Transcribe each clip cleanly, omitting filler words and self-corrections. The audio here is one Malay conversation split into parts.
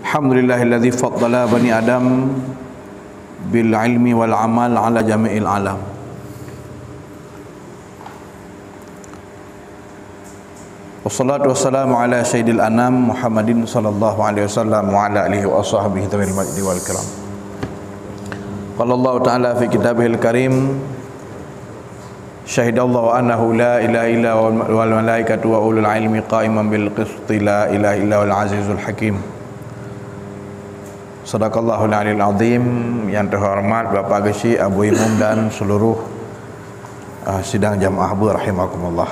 Alhamdulillahilladzi faddala bani Adam bil ilmi wal amal ala jami'il alam. Wassalatu wassalamu ala sayyidil anam Muhammadin sallallahu alaihi wasallam wa ala alihi wa ashabihi tawil majdi wal kiram. Qala Allah ta'ala fi kitabihil karim, syahidallahu annahu la ilaha illa wal malaikatu wa ulul ilmi qa'iman bil qisti la ilaha illa wal azizul hakim. Sadaqallahul aliyil azim. Yang terhormat Bapak Gesi, Abu Imam dan seluruh sidang jamaah rahimakumullah.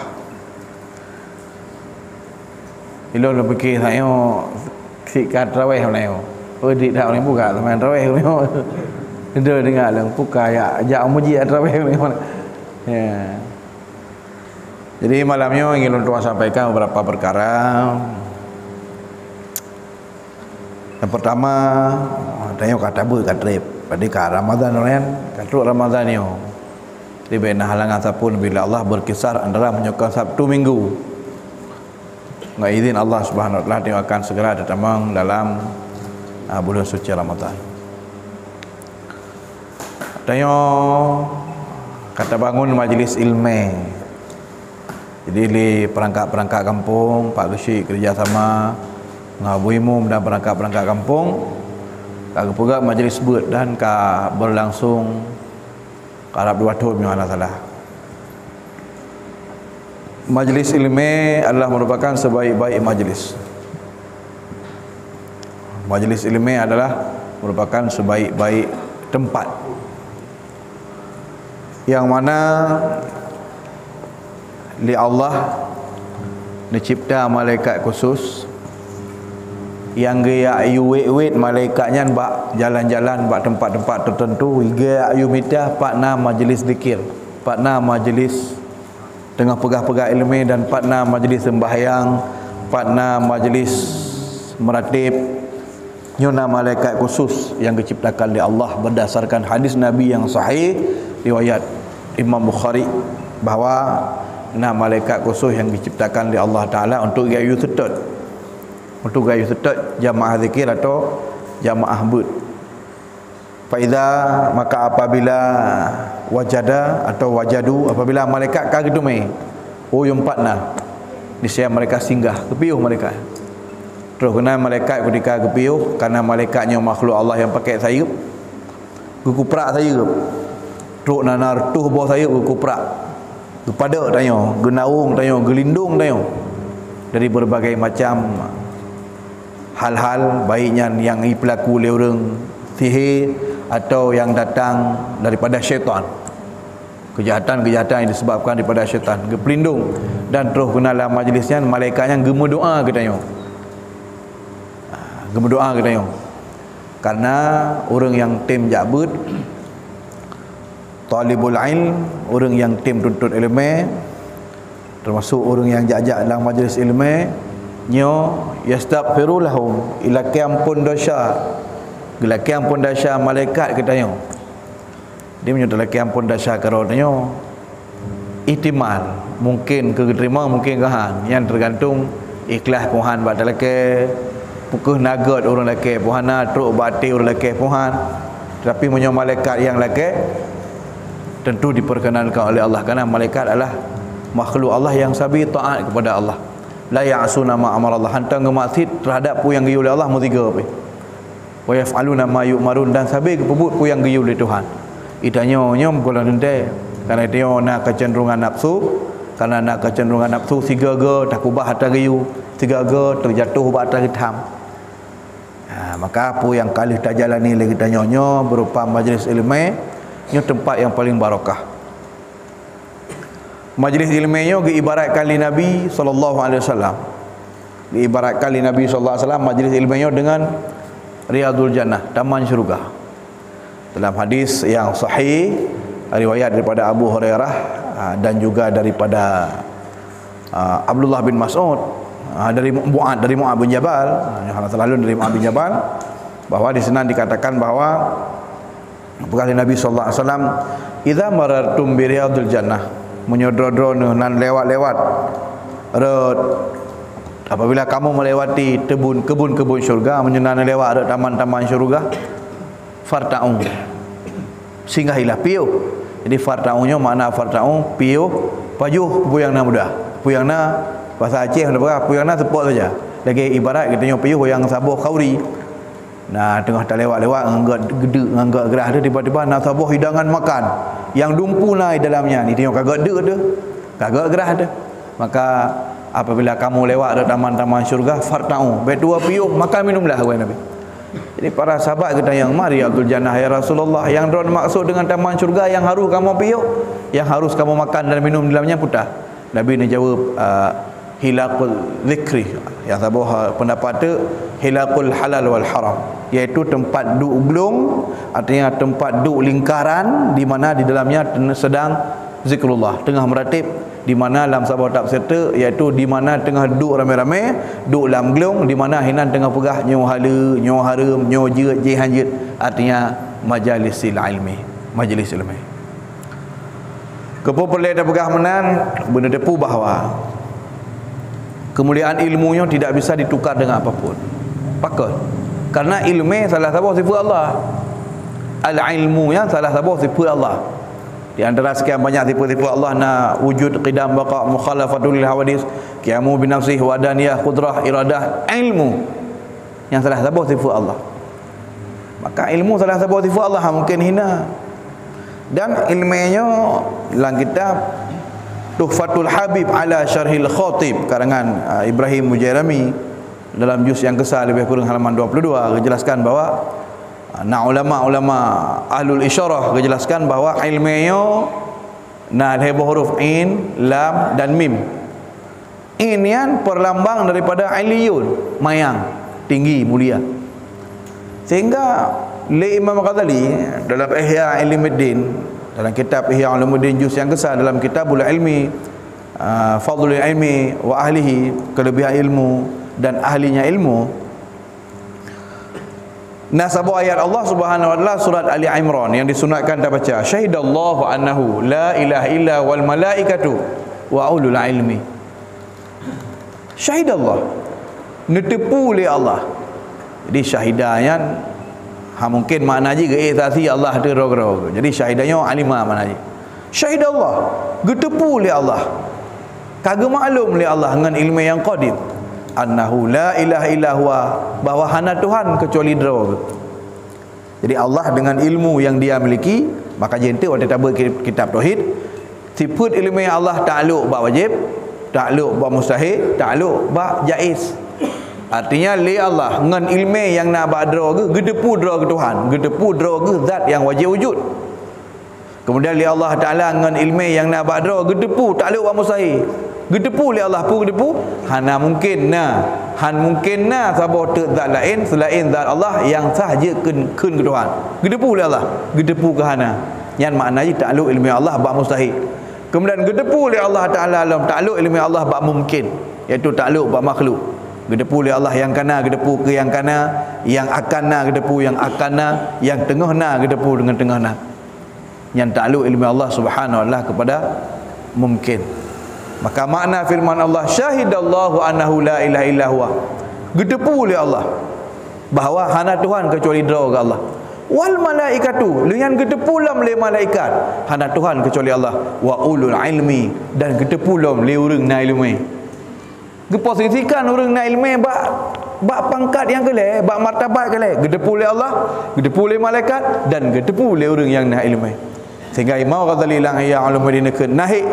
Ilo lo fikir saya sikat raweh mana yo. Oh di dah ni buka teman raweh ni. Dia dengar lang buka ya ajak muji raweh ni. Ya. Jadi malamnya ingin untuk sampaikan beberapa perkara. Yang pertama, tanya kata bu katrip. Pada ke Ramadan orang katruk Ramadan ni. Di bena halangan sapun bila Allah berkisar antara menyokong Sabtu Minggu. Dengan izin Allah Subhanahu wa taala dia akan segera datang dalam bulan suci Ramadan. Tanya kata bangun majlis ilmu. Jadi di perangkat-perangkat kampung Pak Gesi kerjasama dengan Abu Imam dan perangkat-perangkat kampung kagak pula majlis sebut dan ka berlangsung karab 2 tahun yang ana salah. Majlis ilmu adalah merupakan sebaik-baik majlis. Majlis ilmu adalah merupakan sebaik-baik tempat yang mana li Allah dicipta malaikat khusus yang gaya ayu wet malaikatnya bak jalan-jalan bak tempat-tempat tertentu gaya ayu mitah partner majlis zikir, partner majlis tengah pegah-pegah ilmu dan partner majlis sembahyang, partner majlis meratib nyuna malaikat khusus yang diciptakan oleh Allah berdasarkan hadis Nabi yang sahih riwayat Imam Bukhari bahawa malaikat khusus yang diciptakan oleh Allah Ta'ala untuk gayu tetut, untuk gayu tetut jamaah zikir atau jamaah bud. Faida maka apabila wajada atau wajadu, apabila malaikat kagedumai yang partner di siang mereka singgah kepiuh mereka. Terus kena malaikat ketika kepiuh karena malaikatnya makhluk Allah yang pakai sayup kukuprak sayup truk nanar tuh bawah sayup kukuprak kepada tanya genaung tanya gelindung tanya dari berbagai macam hal-hal baiknya yang dipelaku oleh orang sihir atau yang datang daripada syaitan, kejahatan-kejahatan yang disebabkan daripada syaitan pelindung. Dan terus kenalah majlisnya malaikatnya gemu doa katanya, gemu doa katanya karena orang yang tim jabut talibul ilm, orang yang tim tuntut ilmu, termasuk orang yang jajak dalam majlis ilmu nyo yastaghfiru lahum ila ampun dosa, gelaki ampun dosa malaikat katanya. Dia menyuruh laki ampun dosa karonanya ihtimal mungkin keterima mungkin kahan yang tergantung ikhlas Tuhan pada laki pukul nagat orang laki puhana truk bati orang laki puhan. Tapi menyuruh malaikat yang laki tentu diperkenankan oleh Allah kerana malaikat adalah makhluk Allah yang sabi taat kepada Allah. La ya'suna ma amara Allah, hantang gemaksud terhadap pu yang giyu oleh Allah mutiga apa. Wa yaf'aluna ma yu'marun, dan sabi kepebut pu yang giyu oleh Tuhan. Itanya nyom kalau nanti karena dia nak kecenderungan nafsu, karena nak kecenderungan nafsu sigaga tak ubah atas giyu, sigaga terjatuh ke atas hitam. Maka pu yang kali tak jalani lagi tanya berupa majlis ilmu nya tempat yang paling barakah. Majlis ilmunya diibaratkan oleh Nabi SAW. Diibaratkan oleh Nabi SAW majlis ilmunya dengan Riyadul Jannah, taman syurga. Dalam hadis yang sahih riwayat daripada Abu Hurairah dan juga daripada Abdullah bin Mas'ud dari Mu'ad bin Jabal, yang selalu dari Mu'ad bin Jabal, bahwa di sana dikatakan bahwa perkata Nabi SAW, idza marartum bi Riyadul Jannah, menyodro-dro nan lewat-lewat Apabila kamu melewati kebun-kebun syurga, menyenana lewat ada taman-taman syurga, farta'u, singgahilah, piuh. Jadi farta'unya makna farta'u, piuh, pajuh puyangna mudah. Puyangna bahasa Aceh apa? Puyangna tepuk saja. Lagi ibarat kita nyo piuh yang sabuh kauri. Nah, tengah tak lewat-lewat nganggat gede, nganggat gerah dia, tiba-tiba nak sabuh hidangan makan yang dumpu naik dalamnya. Ni tengok kagak de tu. Kagak gerah tu. Maka apabila kamu lewat ada taman-taman syurga, farta'u, baik dua piuh, makan minumlah kata Nabi. Jadi para sahabat kita yang mari Abdul Jannah ya Rasulullah, yang drone maksud dengan taman syurga yang harus kamu piuh, yang harus kamu makan dan minum dalamnya putah. Nabi ni jawab hilaqul zikri, yang sabuh pendapat tu hilaqul halal wal haram, iaitu tempat duk glung, artinya tempat duk lingkaran di mana di dalamnya sedang zikrullah, tengah meratib, di mana dalam sahabat tafsir tu iaitu di mana tengah duk ramai-ramai, duk dalam glung, di mana hinan tengah pegah nyo hala, nyo harum, nyo jeut jihanjit, artinya majalisil ilmi, majlis ilmi. Kepo perlu ada pegah menan benda depu bahawa kemuliaan ilmunya tidak bisa ditukar dengan apapun. Pakal. Karena ilmu salah satu sifat Allah. Al-ilmu yang salah satu sifat Allah. Di antara sekian banyak sifat-sifat Allah na wujud, qidam, baqa, mukhalafatul lil hawadis, qiyamu bi nafsihi, wadaniyah, qudrah, iradah, ilmu yang salah satu sifat Allah. Maka ilmu salah satu sifat Allah mungkin hina. Dan ilmunya dalam kitab Tuhfatul Habib ala Syarhil Khatib karangan Ibrahim Mujairami dalam juz yang kesal lebih kurang halaman 22 menjelaskan bahawa ulama-ulama ahlul isyarah menjelaskan bahawa ilmunya ada huruf in, lam dan mim. In yang perlambang daripada aliyun, mayang, tinggi, mulia. Sehingga Imam Ghazali dalam Ihya Ulumuddin, dalam kitab Ihya Ulumuddin juz yang kesal dalam Kitabul Ilmi, Fadlul Ilmi wa ahlihi, kelebihan ilmu dan ahlinya ilmu, nasabu ayat Allah Subhanahu wa taala surat Ali Imran yang disunatkan kita baca, syahidallahu annahu la ilaha illa wal malaikatu wa ulul ilmi. Syahidallah, netepu oleh Allah. Jadi syahidanya mungkin makna je ke Allah tu roh-roh. Jadi syahidanya alimah makna je. Syahidallah, getepu oleh Allah, kagak maklum oleh Allah dengan ilmu yang qadim, annahu la ilaha illa huwa, bahawa hana Tuhan kecuali Dia. Jadi Allah dengan ilmu yang Dia miliki, maka jentik waktu tabur kitab tauhid, sifat ilmu yang Allah takluk ba wajib, takluk ba mustahil, takluk ba jaiz. Artinya li Allah dengan ilmu yang nak ba dra ke gedepu dra ke Tuhan, gedepu dra ke zat yang wajib wujud. Kemudian li Allah Taala dengan ilmu yang nak ba dra gedepu takluk ba mustahil. Gedepu li Allah pun gedepu hana mungkin han mungkin sabah zat lain selain zat Allah yang sahaja kun ke Tuhan. Gedepu li Allah, gedepu ke hana. Yang maknanya takluk ilmu Allah ba mustahil. Kemudian gedepu li Allah Taala dalam takluk ilmu Allah ba mungkin, iaitu takluk ba makhluk. Gedepu oleh Allah yang kana, gedepu ke yang kana, yang akan gedepu yang akan yang tengah gedepu dengan tengah yang takluk ilmu Allah Subhanahu wa taala kepada mungkin. Maka makna firman Allah, syahidallahu annahu la ilaha illa huwa, gedepu oleh Allah bahawa hana Tuhan kecuali Dia ke Allah. Wal malaikatu, yang gedepu lam le malaikat, hana Tuhan kecuali Allah. Wa ulul ilmi, dan gedepu lam le urang na ilmu. Geposisikan orang nak ilmu bak pangkat yang keleh, bak martabat keleh, gedepu oleh Allah, gedepu oleh malaikat, dan gedepu oleh orang yang nak ilmu. Sehingga Imam Ghazali lang Ihya Ulumuddin nahik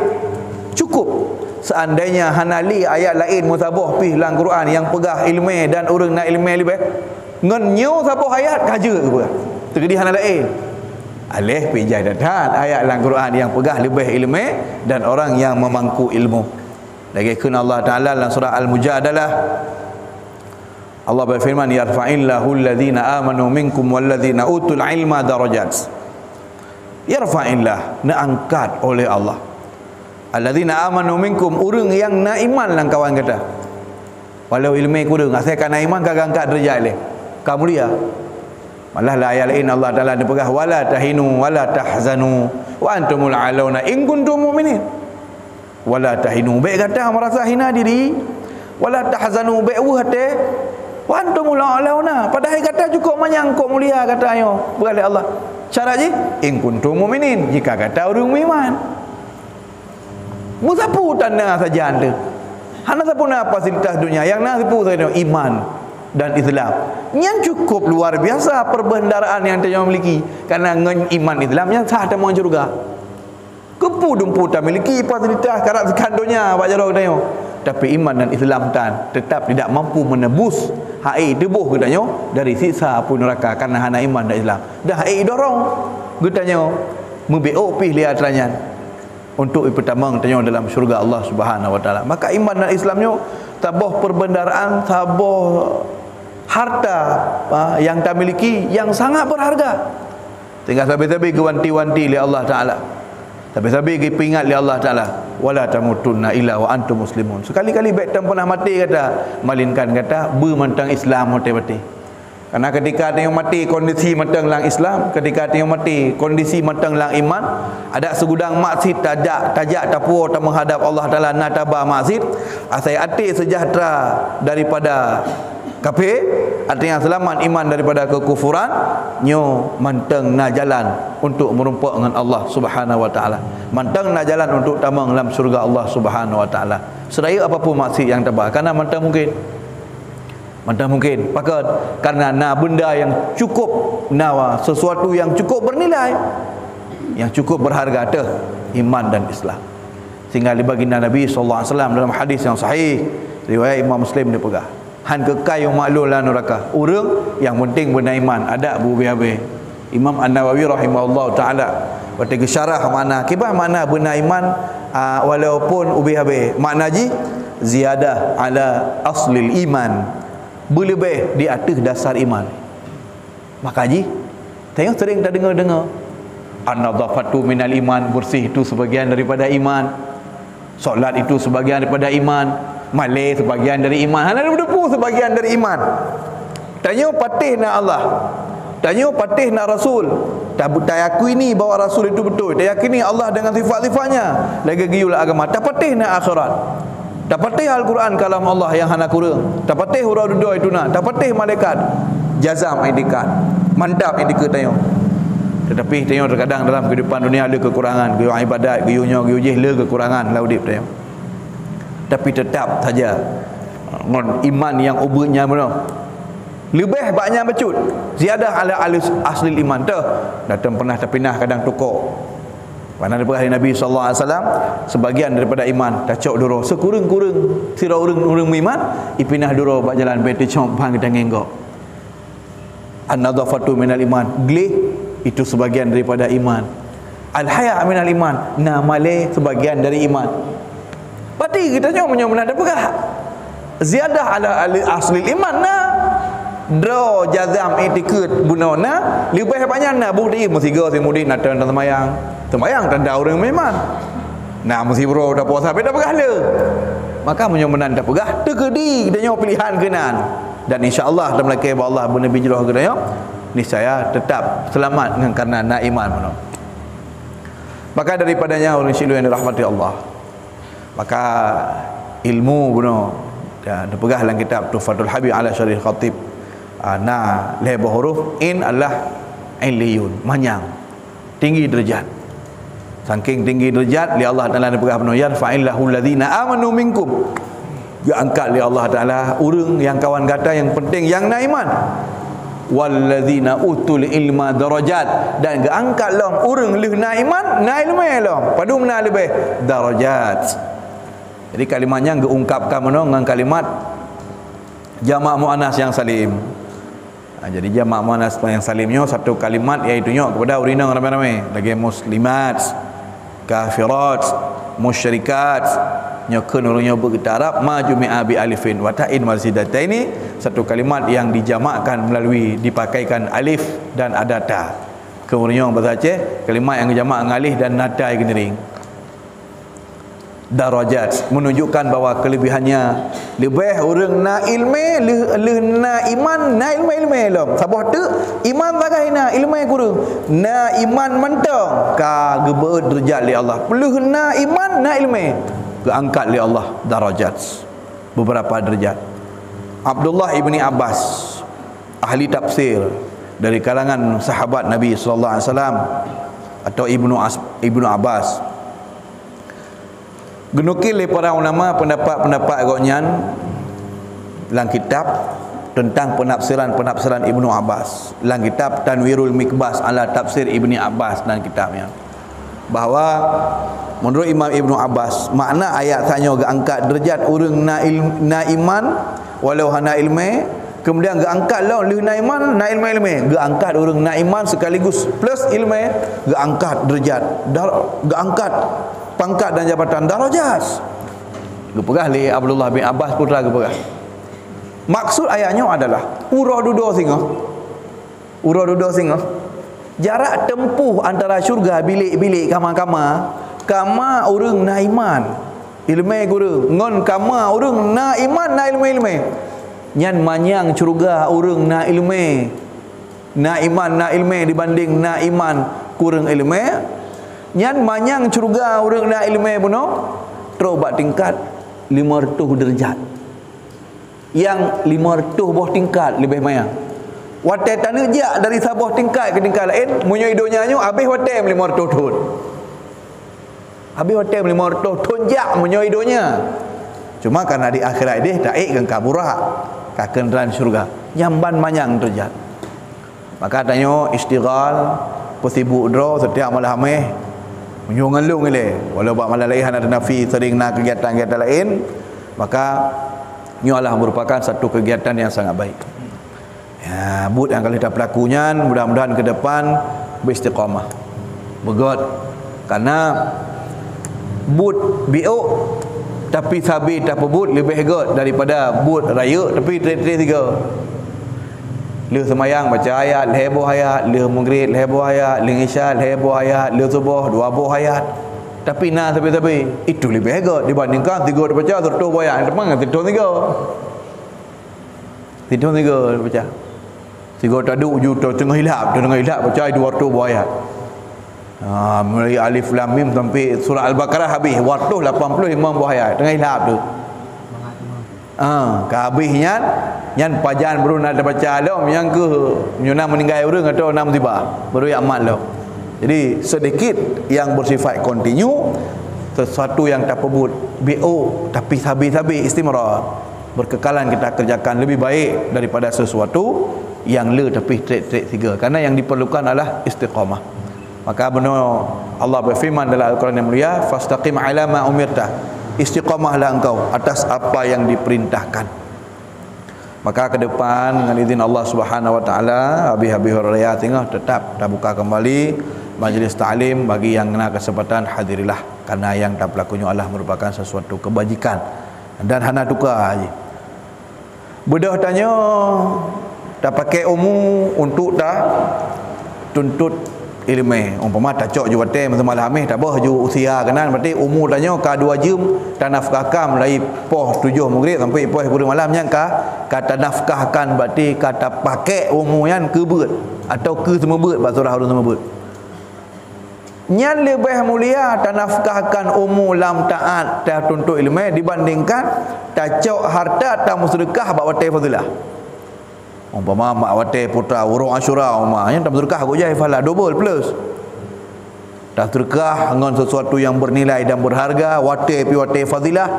cukup seandainya hanali ayat lain musabah pi dalam Quran yang pegah ilmu dan orang nak ilmu lebih ngan nyo sabah ayat kaja ke apa terjadi hana lain alih pi jadadan ayat dalam Quran yang pegah lebih ilmu dan orang yang memangku ilmu. Lagi kun Allah Ta'ala dalam surah Al-Mujadalah, Allah berfirman, yarfa'illahu alladhina amanu minkum walladhina utul ilma darajat. Yarfa'illah, nak angkat oleh Allah alladhina amanu minkum, urang yang nak iman lang kawan kata. Walau ilmu kurang, asalkan nak iman kagak angkat derajat leh. Kamu dia. Malah la ayat lain Allah Ta'ala dipegah, wala tahinu wala tahzanu wa antumul alauna in kuntum mu'minin. Wala tahinu, baik kata merasa hina diri, wala tahzanu bi'u hate wa antumul a'launa. Padahal kata cukup menyangkut mulia kata ayo beralih Allah. Syarat je in kuntum mu'minin, jika kata orang beriman. Musapu tanda saja anda. Hana sapu na fasilitas dunia, yang nak sapu saja iman dan Islam. Yang cukup luar biasa perbendaraan yang kita miliki. Karena iman Islam yang sah dan masuk syurga. Kepu dumpu tak miliki fasilitas karat sekandonya pak jarang tanya. Tapi iman dan Islam tan tetap tidak mampu menebus hai debuh katanya dari siksa api neraka karena hana iman dan Islam. Dah hai dorong katanya membeok pih lihat ranyan untuk pertama katanya dalam syurga Allah Subhanahu wa taala. Maka iman dan Islamnya tabah perbendaraan, tabah harta yang kita miliki yang sangat berharga. Tinggal sabi-sabi gewanti-wanti li Allah taala. Sabi-sabi ingat li Allah taala, wala tamutunna illa wa antum muslimun. Sekali-kali baik tak pernah mati kata, malinkan kata bermentang Islam mati-mati. Karena ketika tengok mati kondisi matang lang Islam, ketika tengok mati kondisi matang lang iman, ada segudang maksud tajak tapur tak menghadap Allah taala nataba maksud, asai ati sejahtera daripada kafir, artinya selamat iman daripada kekufuran, nyo manteng na jalan untuk merumpak dengan Allah Subhanahu wa taala. Manteng na jalan untuk tamang dalam surga Allah Subhanahu wa taala. Sedaya apapun maksud yang tabah, karena manteng mungkin. Manteng mungkin. Pakat karena na benda yang cukup nawa, sesuatu yang cukup bernilai, yang cukup berharga tu iman dan Islam. Sehingga baginda Nabi sallallahu alaihi wasallam dalam hadis yang sahih riwayat Imam Muslim dia pegah. Han kekal yang maklul la neraka. Orang yang penting benar iman, ada berhabis. Imam An-Nawawi rahimahullah taala ketika syarah mana kibah mana benar iman walaupun ubi habis. Makna ji ziyadah ala aslil iman. Berlebih di atas dasar iman. Maka ji tengok sering tak dengar-dengar an-nadhafatu minal iman, bersih itu sebagian daripada iman. Solat itu sebagian daripada iman. Malai sebagian dari iman. Hana berdepu sebagian dari iman. Tanya patih nak Allah, tanya patih nak Rasul. Tak yakini bahawa Rasul itu betul, tak yakini Allah dengan sifat-sifatnya, lagi giulah agama. Tak patih nak akhirat, tak patih Al-Quran kalam Allah yang hana kurang, tak patih huruf dua itu nak, tak patih malaikat jazam indikat mantap indikat tanya. Tetapi tanya terkadang dalam kehidupan dunia ada kekurangan, giu ibadat, giunya giu jihla kekurangan laudip tanya. Tapi tetap saja iman yang ubahnya benar lebih banyak becut ziyadah ala asli iman tu datang pernah terpinah kadang tukar mana daripada Nabi sallallahu alaihi wasallam sebagian daripada iman tacok duro sekurang-kurang sira orang iman ipinah duro bak jalan bete cong bang kita ngenggok an-nadhafatu minal iman glih itu sebagian daripada iman al-haya minal iman namale sebagian dari iman. Berarti kita nyonya benar ada pegah ziyadah ala asli iman na dro jazam itikat bunona lebih banyak na bukti musiga semudi nak temayang tanda orang memang nah mesti bro dah puasa dah pegah le maka menyo benar dah pegah tegedi kita nyo pilihan kenan dan insyaallah dalam laki Allah bu Nabi jroh kedaya niscaya tetap selamat dengan karena na iman mono. Maka daripadanya orang silu yang dirahmati Allah, maka ilmu benar dan pegah dalam kitab Tuhfatul Habib ala Syarih Khatib na leba huruf in Allah iliyun manyang tinggi derajat saking tinggi derajat li Allah Taala pegah benar yarfa'illahu alladzina amanu minkum dia angkat li Allah Taala urang yang kawan kata yang penting yang na iman walladzina utul ilma darajat dan dia angkat long urang leh na iman na ilmu long padu na lebih darajat. Jadi kalimatnya diungkapkan dengan kalimat jamak muannas yang salim. Jadi jamak muannas yang salimnya satu kalimat iaitu kepada urina ramai-ramai lagi muslimat, kafirat, musyrikat, nyokeun urangnya berkata Arab majumi'a bi alifin wa ta'in mazidataini, satu kalimat yang dijamakkan melalui dipakaikan alif dan ada ta. Kemudian bahasa Aceh kalimat yang dijamak dengan alif dan nada yang geniring. Darajat menunjukkan bahawa kelebihannya lebih orang na ilmu le na iman na ilmu lom sabah tu iman bagai na ilmu kurang na iman mentang ka gebe derajat li Allah perlu na iman na ilmu keangkat li Allah darajat beberapa derajat. Abdullah ibni Abbas, ahli tafsir dari kalangan sahabat Nabi sallallahu alaihi wasallam, atau Ibnu Abbas, genukil oleh para ulama pendapat-pendapat agaknyan dalam kitab tentang penafsiran Ibnu Abbas, dalam kitab Tanwirul Mikbas ala tafsir Ibni Abbas, dan kitabnya, bahawa menurut Imam Ibnu Abbas, makna ayat tanya angkat derajat urang na iman walau hana ilmu, kemudian angkat lah lu na iman na ilmu, angkat urang na iman sekaligus plus ilmu, angkat derajat, angkat pangkat dan jabatan darajat. Gepegah li Abdullah bin Abbas putra gepegah. Maksud ayatnya adalah urah dudo singa. Jarak tempuh antara syurga bilik-bilik kama urang na iman ilmu guru ngon kama urang na iman na ilmu nyan manyang syurga urang na ilmu na iman na ilmu dibanding na iman kurang ilmu, nyan manyang syurga urang na ilmu puno terobat tingkat 500 derajat, yang 500 buah tingkat lebih mayang. Watai tanah jak dari sebuah tingkat ke tingkat lain, munyo idonya nyo habis watai 500 ton. Habis watai 500 ton jak munyo idonya. Cuma karena di akhirat dia taik kan kaburak ka kenderaan syurga. Nyamban manyang derajat. Maka tanya istighal posibuk dro setiap malam ameh munyo ngalung ile. Walau bak malam lain ada nafi sering nak kegiatan-kegiatan lain, maka ini adalah merupakan satu kegiatan yang sangat baik. Ya, but yang kalau dah pelakunya, mudah-mudahan ke depan beristiqamah. Begot. Karena but biuk tapi sabi tak pebut lebih hebat daripada but raya tapi tiga. Le semayang baca ayat, heboh ayat, le maghrib heboh ayat, le isya heboh ayat, le subuh 2 buah ayat. Tapi tapi itu lebih hebat dibandingkan 3 baca terus bayang depan tidur 3 baca 3 taduk ju tengah hilap baca 2 ayat. Mulai alif lam mim sampai surah al-baqarah habis waktu 85 buah ayat tengah hilap tu. Ke habisnya nyan pajan baru nak baca dah yang ke nyuna meninggal orang atau nam tiba baru amat dah. Jadi sedikit yang bersifat kontinu, sesuatu yang tak pebut BO tapi sabi-sabi istimrar, berkekalan kita kerjakan lebih baik daripada sesuatu yang le tapi trik-trik 3. Karena yang diperlukan adalah istiqamah. Maka benar Allah berfirman dalam Al-Quran yang mulia, fastaqim ala ma umirta, istiqamahlah engkau atas apa yang diperintahkan. Maka ke depan dengan izin Allah Subhanahu wa taala, habis-habis raya tengah tetap dah buka kembali majlis ta'lim. Bagi yang kena kesempatan hadirilah, karena yang tak berlakunya Allah merupakan sesuatu kebajikan dan hana tukar aja. Bedah tanya tak pakai umum untuk dah tuntut ilmu. Umpama tak cok juga tem semalam amih tak bah ju usia kanan, berarti umur tanya ka 2 jam tanafkahkan mulai poh 7 maghrib sampai poh 10 malam yang kata nafkahkan, berarti kata pakai umur yang ke beut atau ke semua beut bahasa harus semua beut. Yang lebih mulia tanafkahkan umur lam taat tak tuntut ilmu dibandingkan tak cok harta tak musydekah bak watai fadilah. Umpama mak wate putra urung Asyura yang tak berkah aku je falah double plus. Tak terkah dengan sesuatu yang bernilai dan berharga, wate pi wate fadilah.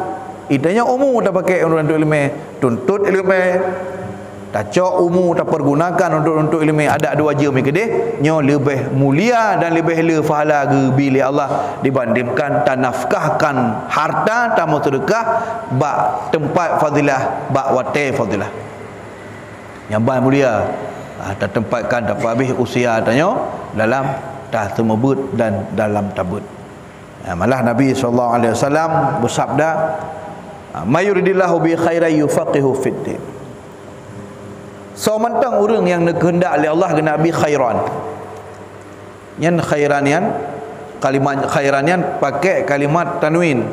Itanya umum tak pakai untuk ilmu, tuntut ilmu. Tak cok umum tak pergunakan untuk ilmu, ada 2 jam kedeh nyo lebih mulia dan lebih le pahala ge bila Allah dibandingkan tanafkahkan harta tak sedekah bak tempat fadilah, bak wate fadilah. Yang baik mulia tak tempatkan dapat habis usia tanya dalam dah temebut dan dalam tabut. Malah Nabi SAW bersabda, mayuridillahu bi khairan yufaqihu fid din. So mentang orang yang kehendak oleh Allah kena bi khairan. Yang khairan yang kalimat khairan yang pakai kalimat tanwin.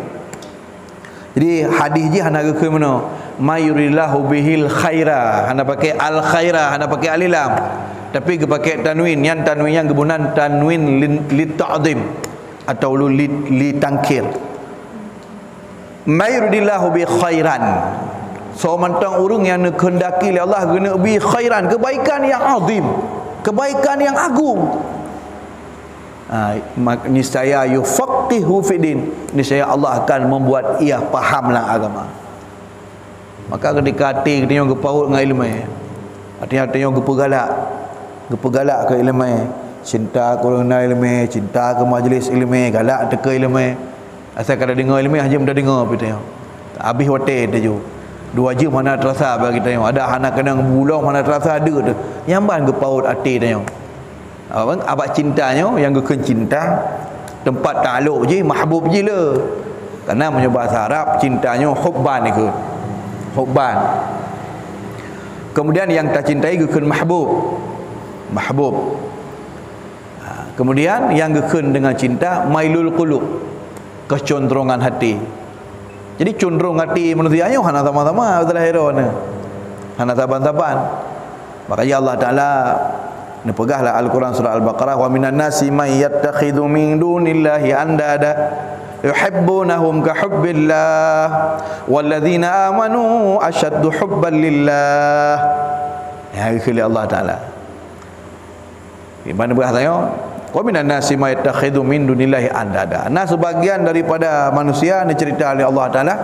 Jadi hadis je hana ke mana? Mayurillahu bihil khaira, hana pakai al khaira, hana pakai alilam, tapi ke pakai tanwin. Yang tanwin yang kebunan tanwin li ta'zim atau li tankir. Mayurillahu bi khairan, So mantang urang yang dikehendaki oleh Allah guna bi khairan, kebaikan yang azim, kebaikan yang agung. Niscaya yufaqihu fiddin, niscaya Allah akan membuat ia fahamlah agama. Maka ketika hati kita yang gepaut dengan ilmu, artinya hati yang gepegalak ke ilmu, cinta ke ilmu, cinta ke majlis ilmu, galak teka ilmu. Asal kada dengar ilmu hajim dah dengar kita. Habis hotel tu. 2 jam mana terasa bagi kita. Ada anak kena bulan mana terasa ada tu. Nyamban gepaut hati dia. Abad cintanya yang geken cinta tempat takluk je mahbub je lah. Karena punya bahasa Arab cintanya hubban ke. Hubban. Kemudian yang tak cintai geken mahbub. Mahbub. Kemudian yang geken dengan cinta mailul qulub, kecondrongan hati. Jadi condrong hati manusia nya hana sama-sama betul hero-nya. Hana saban-saban. Makanya Allah Taala nepegahlah Al-Quran surah Al-Baqarah, wa minan nasi may yattakhidhu min dunillahi andada yuhibbunahum ka hubbillah walladzina amanu ashaddu hubban lillah. Ya ikhlil Allah Taala. Di mana bahasanya? Wa minan nasi may yattakhidhu min dunillahi andada. Nah, sebagian daripada manusia ni cerita oleh Allah Taala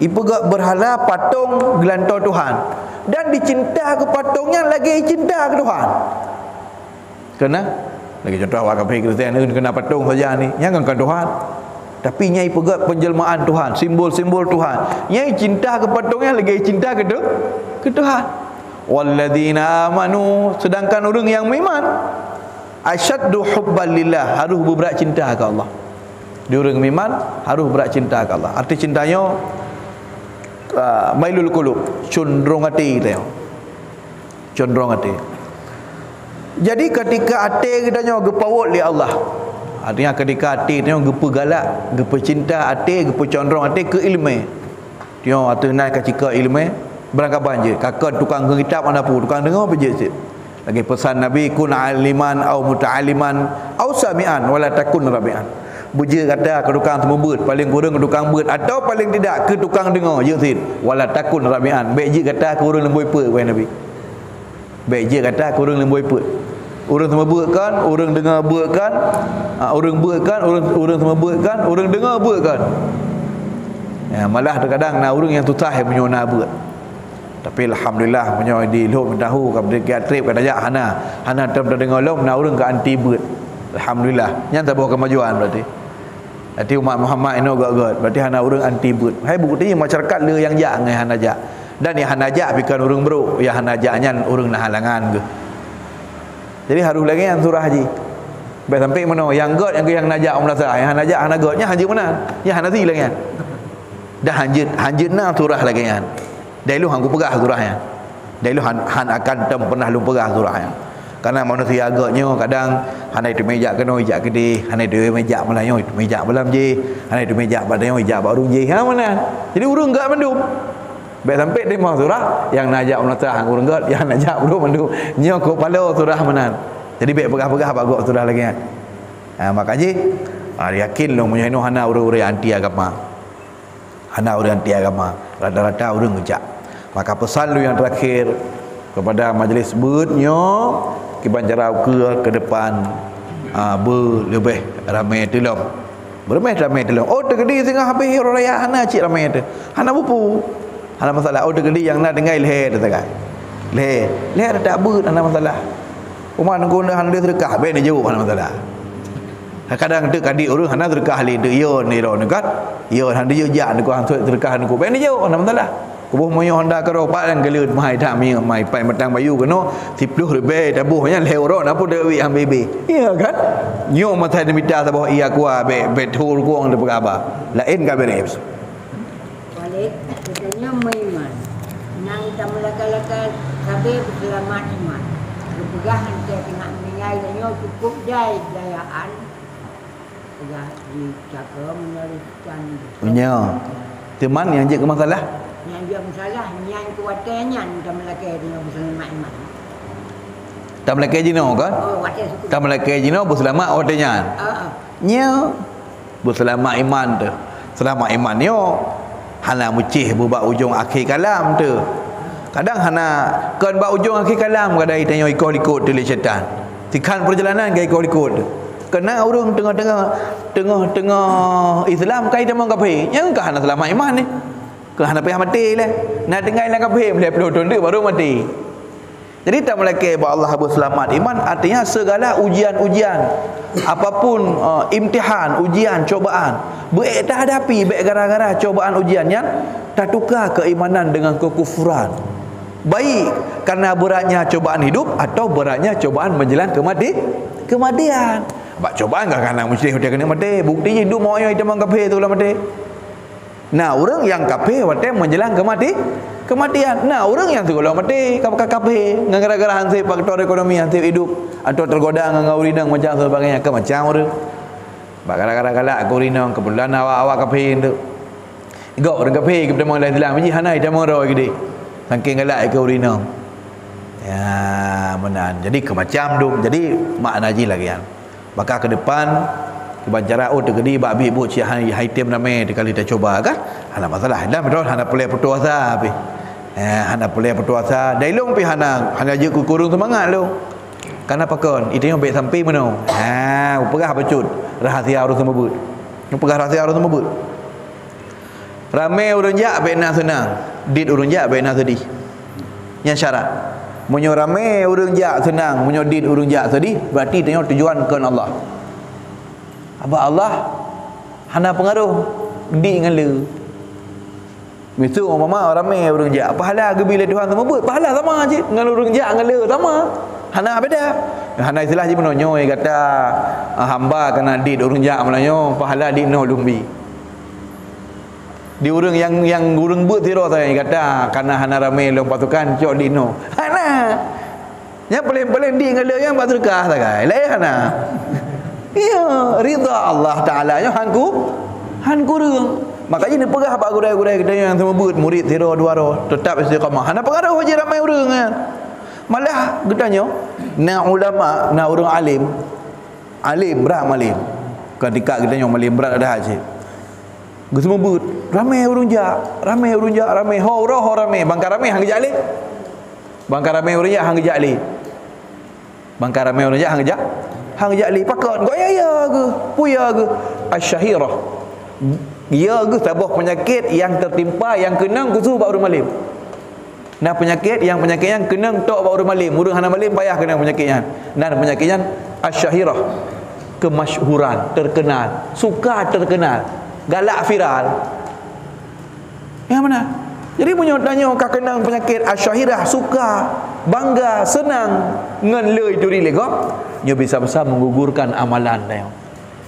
ipegak berhala patung gelantau Tuhan dan dicinta ke patungnya lagi cinta ke Tuhan. Kena lagi contoh awak kafir Kristian ni kena patung saja ni jangan kan Tuhan, tapi nyai pegat penjelmaan Tuhan, simbol-simbol Tuhan. Nyai cinta ke patungnya lagi cinta ke Tuhan. Walladzina amanu, sedangkan orang yang beriman asyaddu hubban lillah, harus berberat cinta ke Allah. Dia orang beriman harus berat cinta ke Allah. Arti cintanya mailul qulub, condrong hati kita. Condrong hati. Jadi ketika hati kita nya gepawut li Allah, artinya ketika hati kita gepa galak, gepa cinta hati, gepa condrong hati ke ilmu. Dia atau naik ke cika ilmu berangkat banjir. Kakak tukang kitab mana pun tukang dengar apa je. Lagi pesan Nabi, kun aliman au muta'aliman au sami'an wala takun rabi'an. Buja kata ke tukang semebut, paling kurang ke tukang bet, atau paling tidak ke tukang dengar je sit. Wala takun rabi'an. Baik je kata ke urang lemboi pe wahai Nabi. Baik je kata ke urang lemboi pe. Urang semebutkan, urang dengar buatkan, urang buatkan, urang semebutkan, urang dengar buatkan. Ya, malah terkadang na urang yang tutah yang menyona buat. Tapi alhamdulillah punya di lok tahu kepada trip kata ajak hana tem dengar lom na urang ke anti buat. Alhamdulillah nyata bawa kemajuan berarti. Berarti umat Muhammad ini gak berarti hana urang anti buat. Hai bukti masyarakat le yang jak ngai hana jak. Dan yang hana jak bikan urang bro, yang hana jaknya urang nak halangan ke. Jadi harus lagi yang surah haji. Baik sampai mana yang god yang najak umrah yang najak hana godnya haji mana? Ya hana ti lagi. Dah hanjit na surah lagi kan. Dah lu hang ku pegah surahnya. Dah lu han akan tem pernah lu pegah surahnya. Karena manusia agaknya kadang hana itu meja kena ijak gede, hana itu meja Melayu itu meja belam je, hana itu meja badanya ijak baru je. Ha mana? Jadi urang gak mendum. Baik sampai dia mau surah yang najak umrah hang urang gak, yang najak bro mendum. Nyo ko palo surah menan. Jadi baik pegah-pegah bagok surah lagi kan. Makanya yakin lu punya inu hana urang-urang anti agama. Hana urang anti agama. Rata-rata urang ngejak. Maka pesan lu yang terakhir kepada majlis beutnya kiban jarau ke depan lebih ramai telom. Bermeh ramai telom. Oh tegedi tengah habis raya hana cik ramai tu. Hana bupu. Hana masalah. Oh tegedi yang nak dengar leher tu tak. Leher tak beut hana masalah. Umar nunggu hana dia sedekah, baik dia jauh hana masalah. Kadang tu kadik urang hana sedekah li tu yo ni ro dekat. Yo hana dia jak dekat hang sedekah dekat. Baik dia jauh hana masalah. Kubuh moyo Honda ke ropak dan gelut mai dak mai pai matang bayu keno 10 lebih tabuhnya lewro apa dewi hang bebe. Iya kan? Nyo mata de mita sabah iya kuah be tur kuang de berapa. Lain ka beres. Balik katanya maiman. Nang tamlaka-laka kabe selamat iman. Kepegahan dia tengah meninggal nyo cukup dayaan. Ya dijaga meneruskan. Punya. Teman yang je ke masalah? Yang dia masalah yang kuatnya dalam laki dia berselamat iman. Tak melaki jino kan? Oh, wadah suku. Tak melaki jino berselamat orangnya. Nya berselamat iman tu. Selamat iman yo. hana mucih buat ujung akhir kalam tu. Kadang hana kan buat ujung akhir kalam kadang tanya ikut-ikut tu syaitan. Tikan perjalanan gaya ikut-ikut tu. Kena orang tengah Islam kai demang kafir. Yang kah hana selamat iman ni. Kah hana payah mati lah. Nak dengar ilang kafir boleh peluk tunduk baru mati. Jadi tak melaki bahawa Allah habis selamat iman artinya segala ujian-ujian apapun imtihan, ujian, cobaan baik tak hadapi baik gara-gara cobaan ujian yang tak tukar keimanan dengan kekufuran. Baik kerana beratnya cobaan hidup atau beratnya cobaan menjelang kematian. Bak cobaan kan kana muslim dia kena mati. Buktinya hidup mau yang demang kafir tu lah mati. Nah, orang yang kafir waktu menjelang kematian. Nah, orang yang tu kalau mati kafir gara-gara hansip faktor ekonomi hansip hidup atau tergoda dengan urinang macam sebagainya ke macam orang. Bak gara-gara galak aku urinang kebetulan awak kafir tu. Gak orang kafir kepada orang Islam ji hanai demang ro gede. Saking galak ke urinang. Ya, menan. Jadi ke macam tu. Jadi makna ji lagi kan. Maka ke depan kebancara tergedi bak bi bu ci haitem name dikali kita coba kan hana masalah dah betul hana boleh puasa api hana boleh puasa dailung pi hana je kurung semangat lu karena pakon itu yang baik sampai mana upagah bacut rahasia urus semebut upagah rahasia urus semebut ramai urang jak baik nak senang dit urang jak baik nak sedih yang syarat munyo ramai urang jak senang munyo dit urang jak sedih berarti tengok tujuan ke Allah. Abah Allah hana pengaruh di dengan le. Misu mama ramai orang jak. Pahala ke bila Tuhan sama buat? Pahala sama je. Dengan orang jak dengan le sama. Hana beda. Hana istilah je menonyo kata hamba kena di orang jak menonyo pahala di no lumbi. Di orang yang orang buat tiro saya kata karena hana ramai long pasukan cok di no. Hana. Yang paling di dengan le yang pasukan sagai. Lain hana. Ya, ridha Allah Ta'ala nya hanku reung. Makanya ni pegah pak gurai-gurai kita yang semebut murid tiro duaro tetap istiqamah. Hana pengaruh je ramai orang kan. Malah getanya na ulama, na orang alim berat malim. Ketika getanya malim berat ada haji. Gus semebut ramai orang jak, ramai ho ramai. Bangkar ramai hang jak le. Bangkar ramai orang jak hang jak le. Bangkar ramai orang jak hang jak hang jak li pakon goya ke puya ke asyahirah ya ke tabah penyakit yang tertimpa yang kenang kusu bak urang malim nah penyakit yang kenang tok bak urang malim urang hana malim payah kenang penyakitnya dan penyakitnya asyahirah kemasyhuran terkenal suka terkenal galak viral yang mana jadi punya tanya kau kenang penyakit asyahirah suka bangga senang ngan le itu rile kau dia bisa-bisa menggugurkan amalan dia.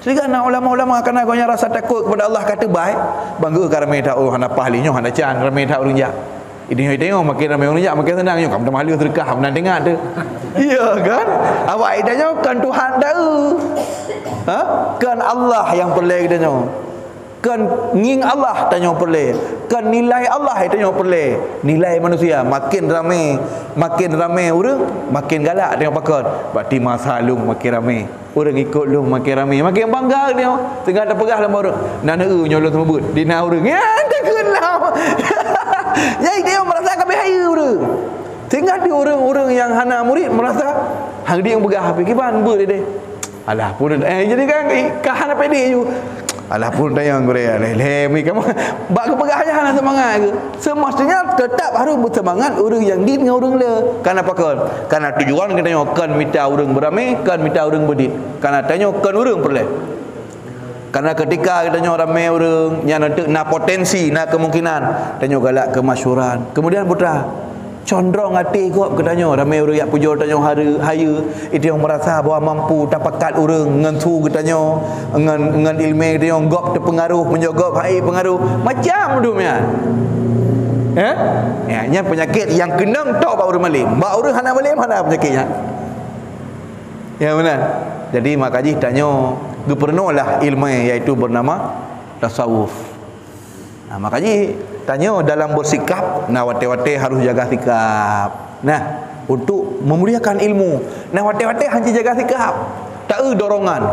Sehingga nak ulama-ulama kena gonya rasa takut kepada Allah kata baik bangga ke ramai tak hana pahlinya hana can ramai tak urang jak. Ini tengok makin ramai urang jak makin senang kamu dah mahli sedekah benar dengar tu. Iya kan? Awak idanya kan Tuhan tahu. Kan Allah yang perle kita kan nging Allah tanya perle kan nilai Allah tanya perle nilai manusia makin ramai orang makin galak tengok pakon berarti masa lu makin ramai orang ikut lu makin ramai makin bangga dia tengah terpegah dalam orang nana nyolong sebut di na orang ya takutlah jadi dia merasa kabeh hayu orang tengah di orang-orang yang hana murid merasa hang dia yang pegah HP kiban ber dia alah pun jadi kan kahan apa dia you alah pun tayang Korea leh kamu bak kepegahnya hang semangat ke semestinya tetap harus bersemangat orang yang din dengan orang le kan apa kan karena tujuan kita kan minta orang beramai kan minta orang berdin karena tanya kan orang perle karena ketika kita tanya ramai orang yang nak potensi nak kemungkinan tanya galak kemasyhuran kemudian putra condrong hati kok katanya ramai orang yang puja tanya haya itu yang merasa bahawa mampu tapakat orang ngan su katanya ngan ilmu dia yang gop terpengaruh menjogop hai pengaruh macam dunia nya penyakit yang kenang tok bak urang malim bak urang hana malim hana penyakitnya ya benar jadi makanya tanya gubernurlah ilmu iaitu bernama tasawuf makanya tanya dalam bersikap wate-wate harus jaga sikap untuk memuliakan ilmu wate-wate hanya jaga sikap tak dorongan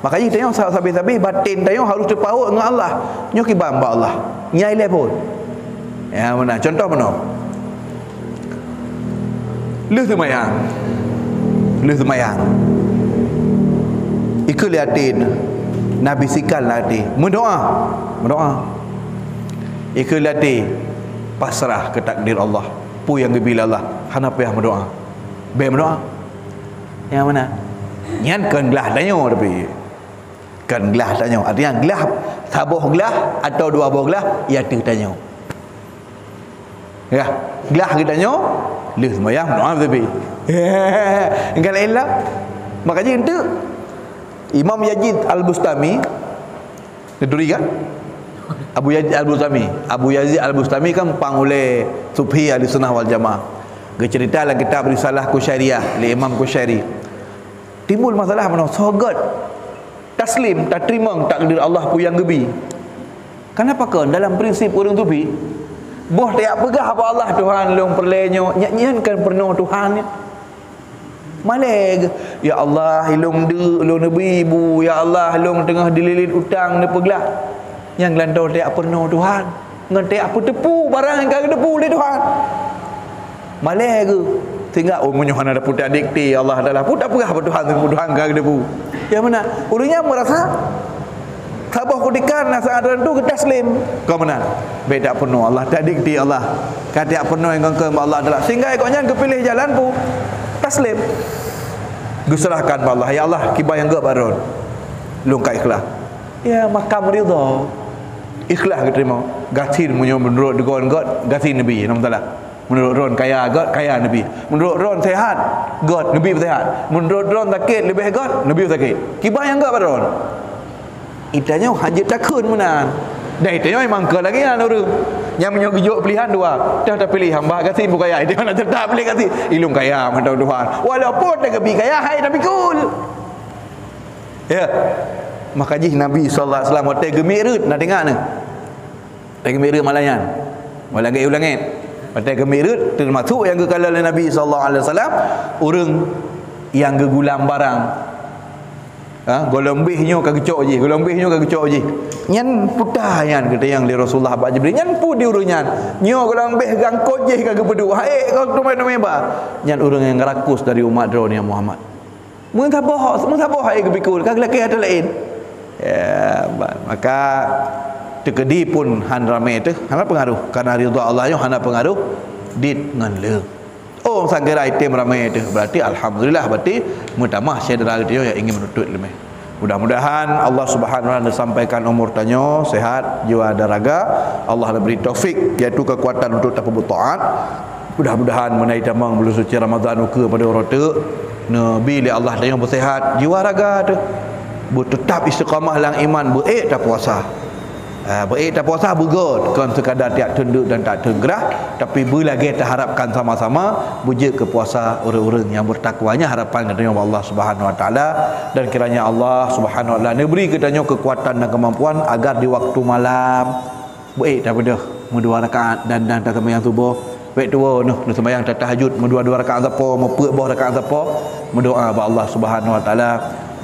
Makanya tanya sabih-sabih batin tanya harus terpaut dengan Allah. Nyo kibam ba Allah. Nyai le pun. Ya mana? Contoh mana? Leh semayang. Leh semayang. Ikut liatin. Nabi sikal latih. Mendoa. Ikut latih. Pasrah ke takdir Allah. Pu yang gebila Allah. Hana payah mendoa. Be mendoa. Yang mana? Nyan kan gelah tanya tapi. Kan gelah tanya. Artinya gelah sabuh gelah atau dua buah gelah ya tu tanya. Ya, gelah kita tanya. Leh semayang mendoa tapi. Enggak lain lah. Makanya itu Imam Yazid Al-Bustami Neduri kan? Abu Yazid Al-Bustami kan pangulai Subhi Ahli Sunnah wal Jamaah. Dia cerita dalam kitab Risalah Qusyairiyah li Imam Qusyairi. Timbul masalah mana? Sogat taslim, tak terima takdir Allah pu yang gebi. Kenapa kan dalam prinsip orang Sufi boh tak pegah apa Allah Tuhan long perlenyo nyanyian kan pernah Tuhan ni. Maleg ya Allah hilung de lo nabi ibu ya Allah hilung tengah dililit utang ne peglah yang landau tak pernah Tuhan nganti apa tepu barang yang kagak tepu le Tuhan maleg tinggal munyo hana dapat dikti Allah adalah pun tak pegah apa Tuhan kagak tepu ya mana urangnya merasa sabah kudikan nasa ada tu ke taslim kau mana beda penuh Allah tak dikti Allah kata penuh yang ke Allah adalah sehingga ikutnya kepilih jalan pu taslim diserahkan pada Allah. Ya Allah kibah yang gak baron lungkai ikhlas ya makam ridha ikhlas terima gatin munyo menurut degon god gatin nabi nama taala menurut ron kaya god kaya nabi menurut ron sehat god nabi sehat menurut ron sakit lebih god nabi sakit kibah yang gak baron itanya hajat takun menan dah itanya memang ke lagi kan orang yang menyujuk pilihan dua dah pilih hamba kasih bukan kaya dia nak tetap pilih kasih ilung kaya mentau Tuhan walaupun dah kebi kaya hai tapi cool ya makanya Nabi sallallahu alaihi wasallam hotel gemirut nak dengar ni hotel gemirut malayan malah gaya ulangit hotel gemirut termasuk yang kekala oleh Nabi sallallahu alaihi wasallam orang yang gegulam barang golombihnya kagecok je golombihnya kagecok je nyan putah yan kata yang di Rasulullah Pak Jibril nyan pu di urunyan nyo golombih gangkot je kagak bedu hae kau tu main ba nyan urang yang rakus dari umat drone yang Muhammad mun saboh hae kebikul kagak laki ada lain ya maka tekedi pun han ramai tu hana pengaruh karena ridha Allah nya hana pengaruh dit ngan le oh sanggira item ramai itu berarti alhamdulillah berarti mutamah saudara dia yang ingin menuntut lebih mudah-mudahan Allah Subhanahu wa taala sampaikan umur tanya sehat jiwa dan raga Allah beri taufik iaitu kekuatan untuk taat mudah-mudahan menai tamang bulan suci Ramadan ke pada orang tu nabi li Allah tanya bersehat jiwa raga tu tetap istiqamah lang iman baik tak puasa baik tak puasa bugot kan sekadar tiap tunduk dan tak tergerah tapi berlagi kita harapkan sama-sama wujud ke puasa orang-orang yang bertakwanya harapan katanya Allah Subhanahu wa taala dan kiranya Allah Subhanahu wa taala beri katanya kekuatan dan kemampuan agar di waktu malam baik daripada dua rakaat dan tak sembahyang subuh baik dua noh sembahyang tahajud dua rakaat apa mepek bawah rakaat apa berdoa kepada Allah Subhanahu wa taala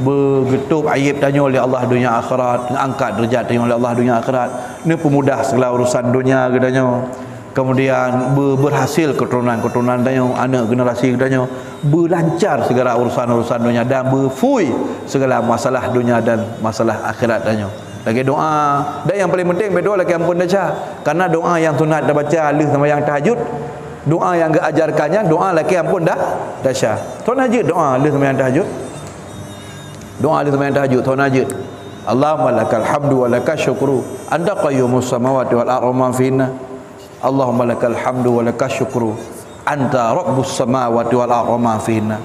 bergetuk aib tanya oleh Allah dunia akhirat angkat derajat tanya oleh Allah dunia akhirat ini pemudah segala urusan dunia katanya kemudian berhasil keturunan tanya anak generasi katanya berlancar segala urusan dunia dan berfui segala masalah dunia dan masalah akhirat tanya lagi doa dan yang paling penting berdoa lagi ampun baca karena doa yang sunat dah baca alih sama yang tahajud doa yang diajarkannya doa lagi ampun dah syah sunat doa alih sama yang tahajud doa di sembahyang tahajud tahajud Allahumma lakal hamdu wa lakal syukru anta qayyumus samawati wal ardi wa finna Allahumma lakal hamdu wa lakal syukru anta rabbus samawati wal ardi wa finna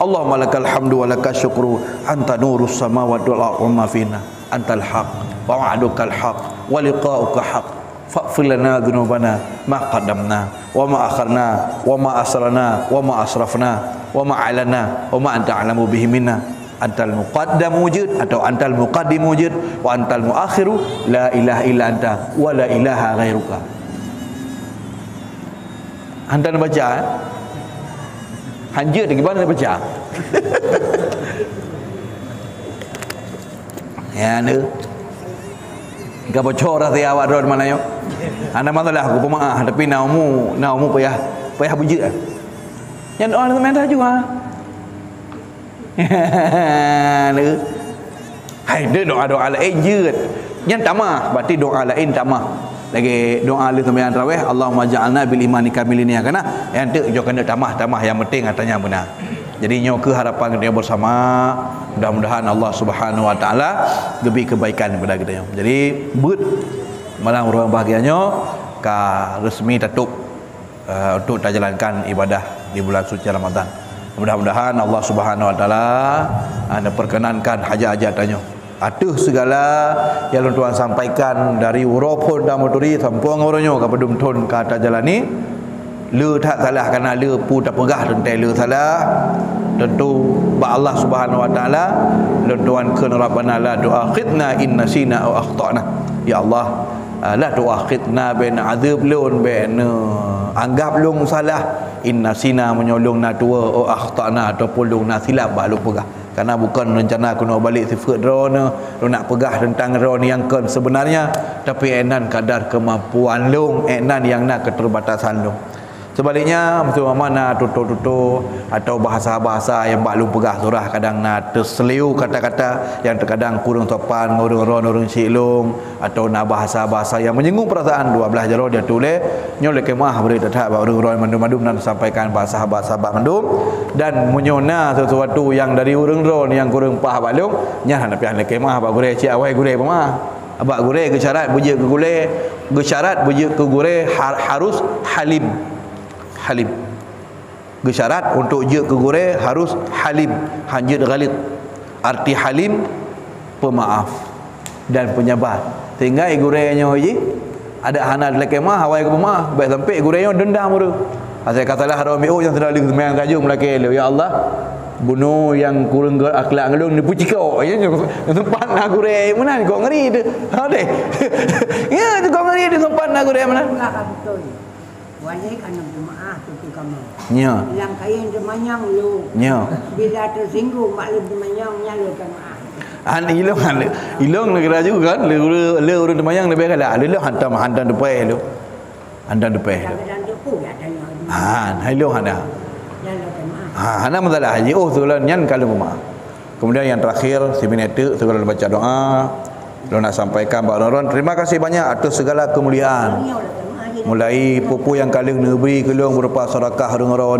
Allahumma lakal hamdu wa lakal syukru anta nurus samawati wal ardi wa finna antal haq wa wa'dukal haq wa liqa'uka haq faghfir lana dhunubana ma qaddamna wa ma akharna wa ma asrarna wa ma asrafna wa ma alana wa ma anta a'lamu bihi minna antal muqaddam wujud atau antal muqaddim wujud wa antal muakhiru la ilaha illa anta wa la ilaha ghairuka anda nak baca hanjir di mana nak baca Ya ni. Ka bocor dah dia awak ron mana yo. Anda masalah aku pemaaf tapi naumu payah bujik. Yang doa teman dah juga. Ni. Hai dia doa lain je. Yang tamah berarti doa lain tamah. Lagi doa li sembahyang tarawih, Allahumma ja'alna bil imani kamilin ya kana. Yang tu jo kena tamah yang penting katanya benar. Jadi nyo ke harapan kita bersama, mudah-mudahan Allah Subhanahu wa taala lebih kebaikan kepada kita. Jadi but malam orang bahagianya ka resmi tutup untuk kita jalankan ibadah di bulan suci Ramadan. Mudah-mudahan Allah Subhanahu wa taala perkenankan hajat-hajatannya. Atuh segala yang Tuhan sampaikan dari Europol dan Moturi sampuang orangnya ke pedum tun kata jalani le tak salah kerana le pu tak pegah tentang le salah tentu ba Allah Subhanahu wa taala le Tuhan kun rabbana la tu'akhidna in nasina aw akhtana. Ya Allah, la tu'akhidna bin azab lun bin anggap lung salah in nasina menyolong na tua aw akhtana ataupun lung na silap ba lu pegah. Karena bukan rencana aku nak balik sifat drone nak pegah tentang drone yang kan sebenarnya, tapi enan kadar kemampuan long, enan yang nak keterbatasan long. Sebaliknya betul mana tutur-tutur atau bahasa-bahasa yang bak lu pegah surah kadang nak terseliu kata-kata yang terkadang kurang sopan ngurung-ngurung orang silong atau nak bahasa-bahasa yang menyinggung perasaan 12 jaro dia tulis nyol kemah beri tetap orang-orang mandum-mandum dan sampaikan bahasa-bahasa mandum dan menyona sesuatu yang dari orang-orang yang kurang faham balung nyah nak pian kemah bak gure cik awai gure pemah abak gure ke syarat bujik ke gule ke syarat bujik ke gure harus halim gesyarat untuk je ke gure harus halim hanjid ghalid. Arti halim pemaaf dan penyabar sehingga gurenya je ada hana lelaki mah hawai ke pemaaf baik sampai gurenya dendam tu asal katalah haram yang sedang sembahyang kaju melaki ya Allah bunuh yang kurang akhlak ngelung ni puji kau ya tempat nak gure mana kau ngeri tu ha deh ya tu kau ngeri tu tempat nak gure mana betul. Wali kena bermaaf tu kamu. Ya. Lang kain demanyang lu. Ya. Bila tersinggung maklum demanyang nyalu kan maaf. Ilong negara juga kan le orang demayang lebih kala le hantam depai lu. Hantam depai. Dan depu ya tanya. Ilong ada. Nyalu kan maaf. Hana masalah haji sebulan nyan kalau maaf. Kemudian yang terakhir si binete segala baca doa. Lo nak sampaikan Pak Noron terima kasih banyak atas segala kemuliaan. Mulai pupu yang kalian beri kelong berupa sedekah dengan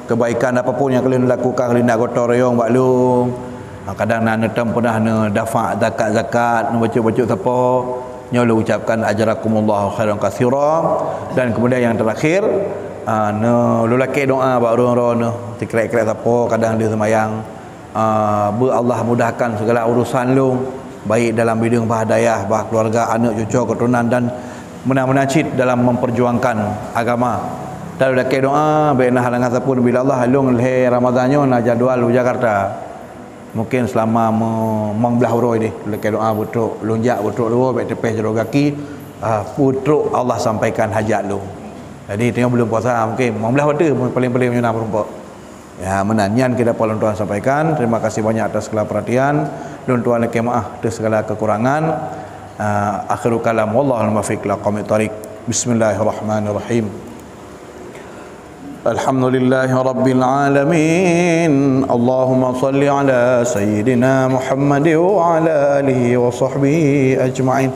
kebaikan apapun yang kalian lakukan kalian nak gotong royong buat lu. Kadang nak netam pernah dafa zakat baca-baca siapa nyolo ucapkan ajarakumullah khairan katsira dan kemudian yang terakhir lu laki doa buat orang-orang tikrek-krek siapa kadang dia semayang Allah mudahkan segala urusan lu baik dalam bidang bahadayah bah keluarga anak cucu keturunan dan menacit dalam memperjuangkan agama. Dan laki doa baiklah halangan sapun bila Allah halung leh Ramadannya na jadual di Jakarta. Mungkin selama mengbelah uroi ni laki doa putruk lonjak putruk lu baik tepeh jero kaki putruk Allah sampaikan hajat lu. Jadi tengok belum puasa mungkin membelah wada paling-paling menyunah perempuan. Ya menanyan kita Pak Tuan sampaikan. Terima kasih banyak atas segala perhatian. Dan Tuan laki maaf atas segala kekurangan. Akhiru kalam wallahul muwaffiq ila aqwamit thariq. Bismillahirrahmanirrahim. Alhamdulillahi rabbil alamin. Allahumma salli ala sayyidina Muhammad wa ala alihi wa sahbihi ajma'in.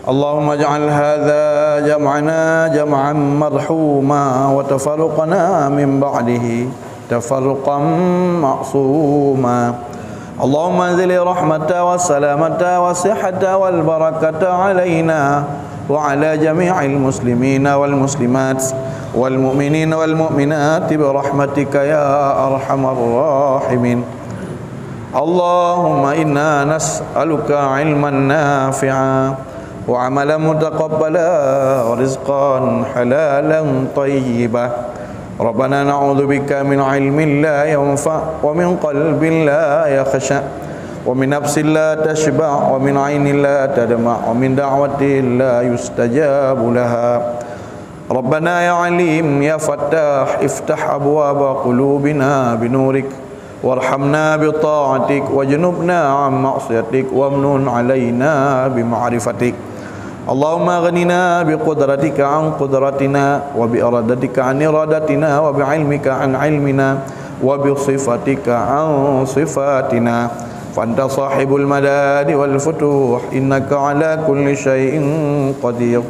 Allahumma ij'al hadha jam'ana jam'an marhuma wa tafarruqana min ba'dihi tafarruqan ma'suma. اللهم انزل رحمة والسلامة والصحة والبركة علينا وعلى جميع المسلمين والمسلمات والمؤمنين والمؤمنات برحمتك يا أرحم الراحمين. اللهم إنا نسألك علما نافعا وعملا متقبلا ورزقا حلالا طيبا. ربنا نعوذ بك من علم لا ينفع ومن قلب لا يخشع ومن نفس لا تشبع ومن عين لا تدمع ومن دعوة لا يستجاب لها. ربنا يا عليم يا فتاح افتح أبواب قلوبنا بنورك وارحمنا بطاعتك واجنبنا عن معصيتك وامنن علينا بمعرفتك اللهم اغننا بقدرتك عن قدرتنا وبإرادتك عن إرادتنا وبعلمك عن علمنا وبصفتك عن صفاتنا فأنت صاحب المداد والفتوح إنك على كل شيء قدير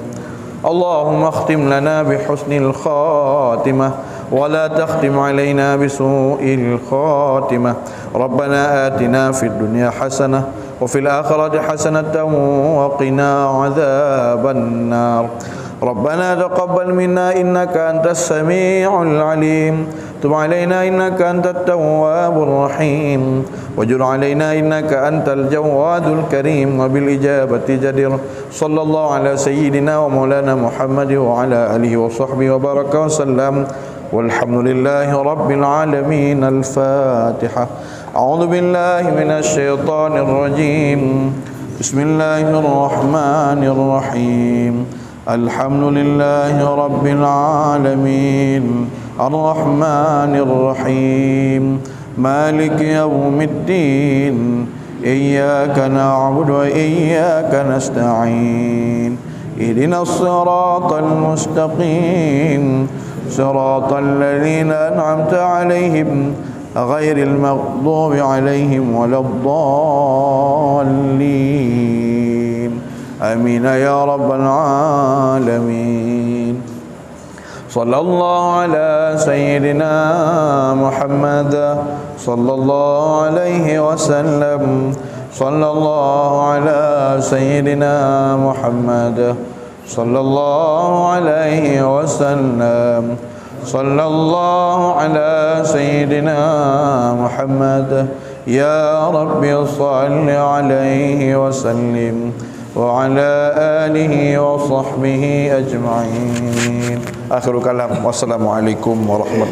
اللهم اختم لنا بحسن الخاتمة ولا تختم علينا بسوء الخاتمة ربنا آتنا في الدنيا حسنة وفي الآخرة حسنة وقنا عذاب النار ربنا تقبل منا إنك أنت السميع العليم تب علينا إنك أنت التواب الرحيم واجر علينا إنك أنت الجواد الكريم وبالإجابة جدير صلى الله على سيدنا ومولانا محمد وعلى آله وصحبه وبارك وسلم والحمد لله رب العالمين الفاتحة أعوذ بالله من الشيطان الرجيم بسم الله الرحمن الرحيم الحمد لله رب العالمين الرحمن الرحيم مالك يوم الدين إياك نعبد وإياك نستعين اهدنا الصراط المستقيم صراط الذين أنعمت عليهم غير المغضوب عليهم ولا الضالين آمين يا رب العالمين صلى الله على سيدنا محمد صلى الله عليه وسلم صلى الله على سيدنا محمد صلى الله عليه وسلم صلى الله على سيدنا محمد يا رب صل عليه وسلم وعلى آله وصحبه أجمعين آخر كلام والسلام عليكم ورحمة الله